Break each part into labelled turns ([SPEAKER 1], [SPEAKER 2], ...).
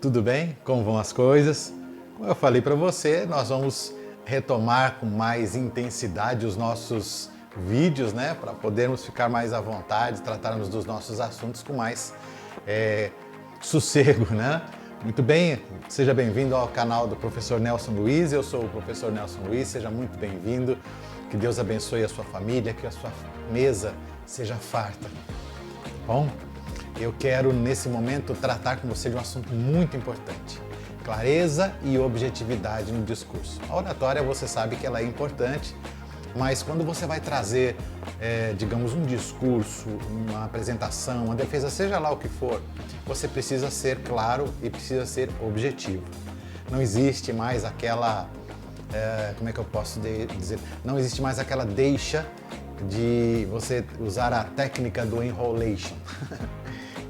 [SPEAKER 1] tudo bem? Como vão as coisas? Como eu falei para você, nós vamos retomar com mais intensidade os nossos vídeos, né? Para podermos ficar mais à vontade, tratarmos dos nossos assuntos com mais sossego, né? Muito bem, seja bem-vindo ao canal do Professor Nelson Luiz. Eu sou o Professor Nelson Luiz, seja muito bem-vindo. Que Deus abençoe a sua família, que a sua mesa seja farta. Bom, eu quero nesse momento tratar com você de um assunto muito importante: clareza e objetividade no discurso. A oratória, você sabe que ela é importante, mas quando você vai trazer, digamos, um discurso, uma apresentação, uma defesa, seja lá o que for, você precisa ser claro e precisa ser objetivo. Não existe mais aquela, como é que eu posso dizer? Não existe mais aquela deixa de você usar a técnica do enrolation.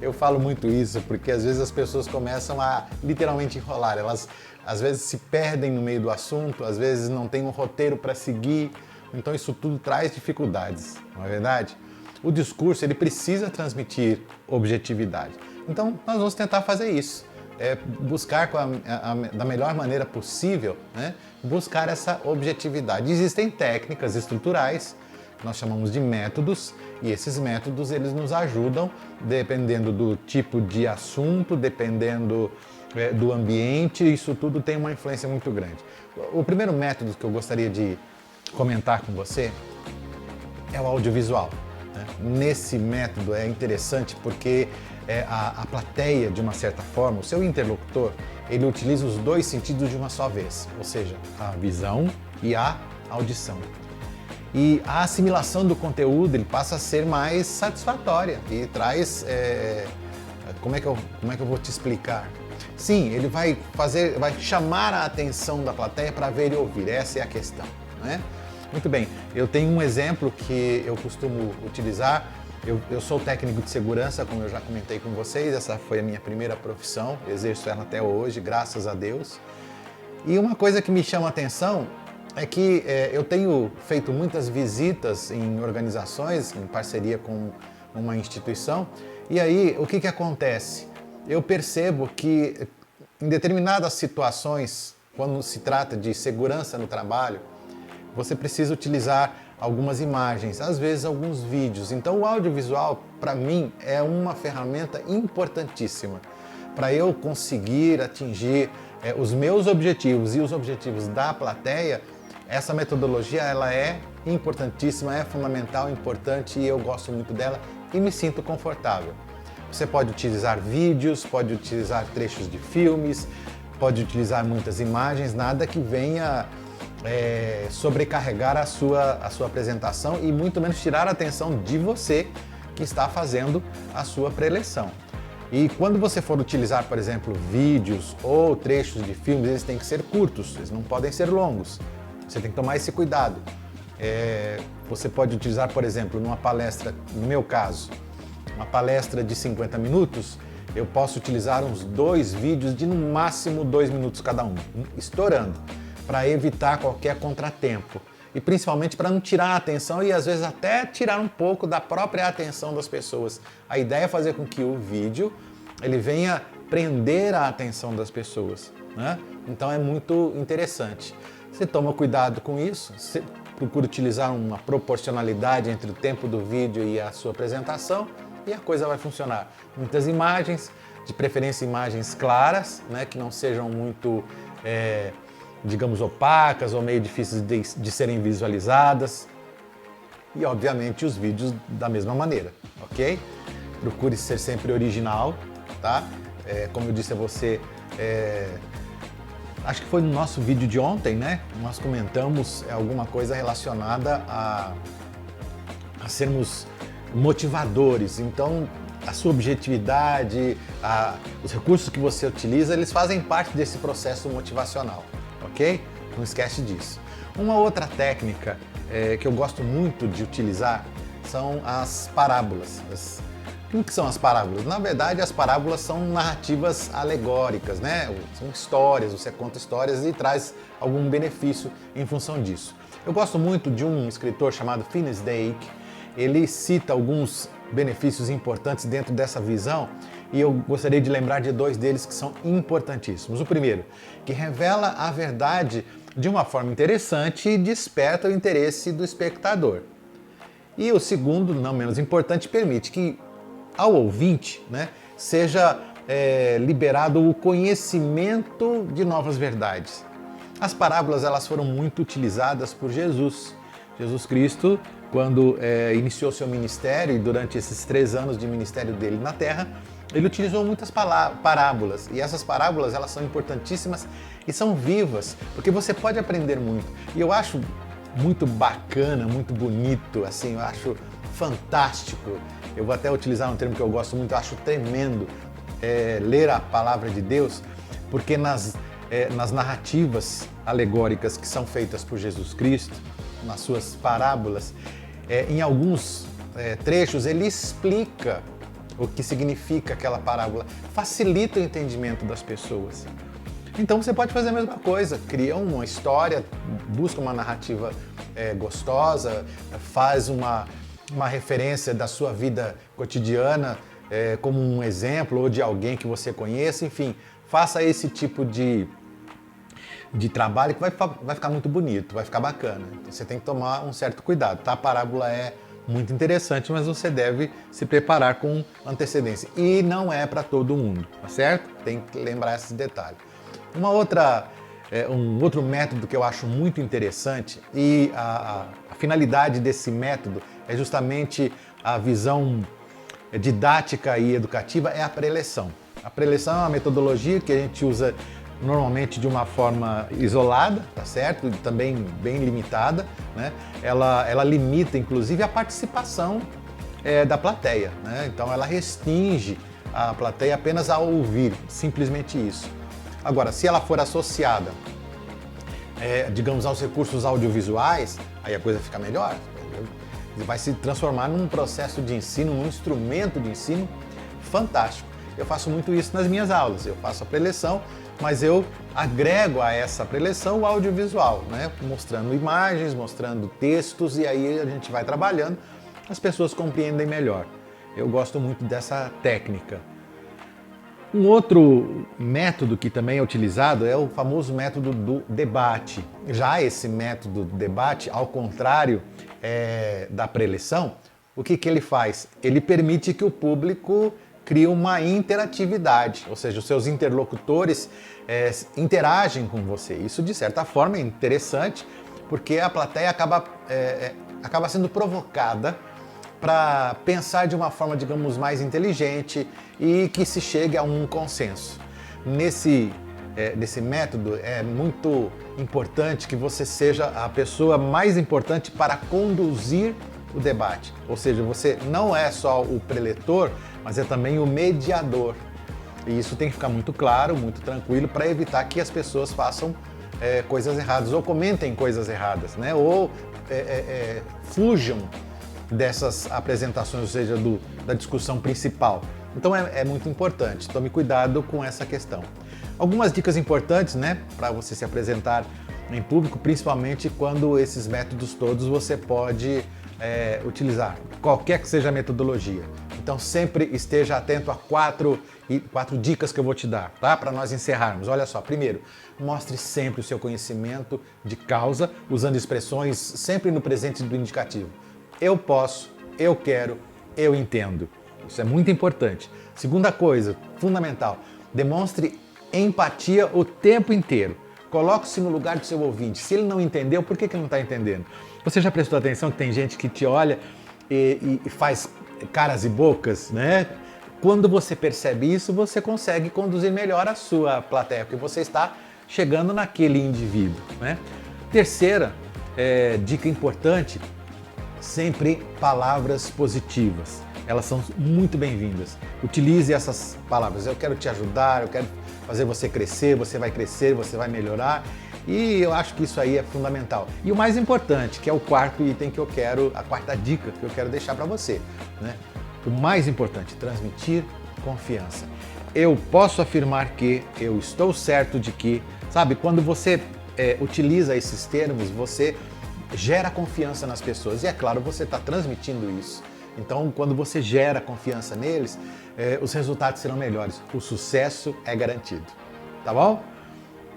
[SPEAKER 1] Eu falo muito isso porque às vezes as pessoas começam a literalmente enrolar. Elas às vezes se perdem no meio do assunto, às vezes não tem um roteiro para seguir. Então isso tudo traz dificuldades, não é verdade? O discurso ele precisa transmitir objetividade. Então nós vamos tentar fazer isso. Buscar da melhor maneira possível, né? Buscar essa objetividade. Existem técnicas estruturais, nós chamamos de métodos, e esses métodos eles nos ajudam, dependendo do tipo de assunto, dependendo do ambiente, isso tudo tem uma influência muito grande. O primeiro método que eu gostaria de comentar com você é o audiovisual, né? Nesse método é interessante porque a plateia, de uma certa forma, o seu interlocutor, ele utiliza os dois sentidos de uma só vez, ou seja, a visão e a audição. E a assimilação do conteúdo ele passa a ser mais satisfatória e traz, como é que eu vou te explicar? Sim, ele vai chamar a atenção da plateia para ver e ouvir, essa é a questão, né? Muito bem, eu tenho um exemplo que eu costumo utilizar. Eu sou técnico de segurança, como eu já comentei com vocês, essa foi a minha primeira profissão, exerço ela até hoje, graças a Deus. E uma coisa que me chama a atenção é que eu tenho feito muitas visitas em organizações, em parceria com uma instituição, e aí o que acontece? Eu percebo que em determinadas situações, quando se trata de segurança no trabalho, você precisa utilizar algumas imagens, às vezes alguns vídeos. Então o audiovisual, para mim, é uma ferramenta importantíssima para eu conseguir atingir os meus objetivos e os objetivos da plateia. Essa metodologia ela é importantíssima, é fundamental, importante, e eu gosto muito dela e me sinto confortável. Você pode utilizar vídeos, pode utilizar trechos de filmes, pode utilizar muitas imagens, nada que venha sobrecarregar a sua apresentação e muito menos tirar a atenção de você que está fazendo a sua preleção. E quando você for utilizar, por exemplo, vídeos ou trechos de filmes, eles têm que ser curtos, eles não podem ser longos. Você tem que tomar esse cuidado. Você pode utilizar, por exemplo, numa palestra, no meu caso, uma palestra de 50 minutos, eu posso utilizar uns 2 vídeos de no máximo 2 minutos cada um, estourando, para evitar qualquer contratempo. E principalmente para não tirar a atenção e às vezes até tirar um pouco da própria atenção das pessoas. A ideia é fazer com que o vídeo ele venha prender a atenção das pessoas, né? Então é muito interessante. Você toma cuidado com isso, você procura utilizar uma proporcionalidade entre o tempo do vídeo e a sua apresentação e a coisa vai funcionar. Muitas imagens, de preferência imagens claras, né, que não sejam muito, digamos, opacas ou meio difíceis de serem visualizadas. E, obviamente, os vídeos da mesma maneira, ok? Procure ser sempre original, tá? Como eu disse a você, acho que foi no nosso vídeo de ontem, né? Nós comentamos alguma coisa relacionada a sermos motivadores. Então, a sua objetividade, os recursos que você utiliza, eles fazem parte desse processo motivacional, ok? Não esquece disso. Uma outra técnica que eu gosto muito de utilizar são as parábolas. O que são as parábolas? Na verdade, as parábolas são narrativas alegóricas, né? São histórias, você conta histórias e traz algum benefício em função disso. Eu gosto muito de um escritor chamado Finis Dake. Ele cita alguns benefícios importantes dentro dessa visão e eu gostaria de lembrar de dois deles que são importantíssimos. O primeiro, que revela a verdade de uma forma interessante e desperta o interesse do espectador. E o segundo, não menos importante, permite que ao ouvinte, né, seja liberado o conhecimento de novas verdades. As parábolas elas foram muito utilizadas por Jesus. Jesus Cristo, quando iniciou seu ministério e durante esses 3 anos de ministério dele na Terra, ele utilizou muitas parábolas. E essas parábolas elas são importantíssimas e são vivas, porque você pode aprender muito. E eu acho muito bacana, muito bonito, assim, eu acho fantástico. Eu vou até utilizar um termo que eu gosto muito, eu acho tremendo ler a palavra de Deus, porque nas narrativas alegóricas que são feitas por Jesus Cristo, nas suas parábolas, em alguns trechos ele explica o que significa aquela parábola, facilita o entendimento das pessoas. Então você pode fazer a mesma coisa, cria uma história, busca uma narrativa gostosa, faz uma referência da sua vida cotidiana como um exemplo ou de alguém que você conheça, enfim, faça esse tipo de trabalho que vai ficar muito bonito, vai ficar bacana. Então, você tem que tomar um certo cuidado, tá? A parábola é muito interessante, mas você deve se preparar com antecedência. E não é para todo mundo, tá certo? Tem que lembrar esses detalhes. Um outro método que eu acho muito interessante e a finalidade desse método é justamente a visão didática e educativa, é a preleção. A preleção é uma metodologia que a gente usa normalmente de uma forma isolada, tá certo? E também bem limitada, né? Ela limita, inclusive, a participação da plateia, né? Então ela restringe a plateia apenas a ouvir, simplesmente isso. Agora, se ela for associada, digamos, aos recursos audiovisuais, aí a coisa fica melhor. Vai se transformar num processo de ensino, num instrumento de ensino fantástico. Eu faço muito isso nas minhas aulas, eu faço a preleção, mas eu agrego a essa preleção o audiovisual, né? Mostrando imagens, mostrando textos, e aí a gente vai trabalhando, as pessoas compreendem melhor. Eu gosto muito dessa técnica. Um outro método que também é utilizado é o famoso método do debate. Já esse método do debate, ao contrário da preleção, o que ele faz? Ele permite que o público crie uma interatividade, ou seja, os seus interlocutores interagem com você. Isso, de certa forma, é interessante, porque a plateia acaba sendo provocada para pensar de uma forma, digamos, mais inteligente e que se chegue a um consenso. Nesse método é muito importante que você seja a pessoa mais importante para conduzir o debate. Ou seja, você não é só o preletor, mas é também o mediador. E isso tem que ficar muito claro, muito tranquilo, para evitar que as pessoas façam coisas erradas ou comentem coisas erradas, né? Ou fujam dessas apresentações, ou seja, da discussão principal. Então é muito importante, tome cuidado com essa questão. Algumas dicas importantes, né, para você se apresentar em público, principalmente quando esses métodos todos você pode utilizar, qualquer que seja a metodologia. Então sempre esteja atento a quatro dicas que eu vou te dar, tá? Para nós encerrarmos. Olha só, primeiro, mostre sempre o seu conhecimento de causa, usando expressões sempre no presente do indicativo. Eu posso, eu quero, eu entendo. Isso é muito importante. Segunda coisa, fundamental, demonstre empatia o tempo inteiro. Coloque-se no lugar do seu ouvinte. Se ele não entendeu, por que ele não está entendendo? Você já prestou atenção que tem gente que te olha e faz caras e bocas, né? Quando você percebe isso, você consegue conduzir melhor a sua plateia, porque você está chegando naquele indivíduo, né? Terceira dica importante, sempre palavras positivas. Elas são muito bem-vindas. Utilize essas palavras. Eu quero te ajudar, eu quero fazer você crescer, você vai melhorar. E eu acho que isso aí é fundamental. E o mais importante, que é o quarto item a quarta dica que eu quero deixar para você, né? O mais importante, transmitir confiança. Eu posso afirmar que, eu estou certo de que, sabe, quando você utiliza esses termos, você gera confiança nas pessoas. E é claro, você está transmitindo isso. Então, quando você gera confiança neles, os resultados serão melhores. O sucesso é garantido. Tá bom?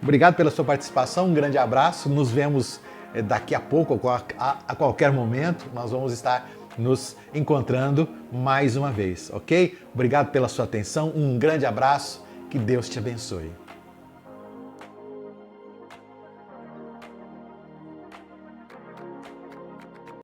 [SPEAKER 1] Obrigado pela sua participação, um grande abraço. Nos vemos daqui a pouco, a qualquer momento. Nós vamos estar nos encontrando mais uma vez, ok? Obrigado pela sua atenção, um grande abraço, que Deus te abençoe.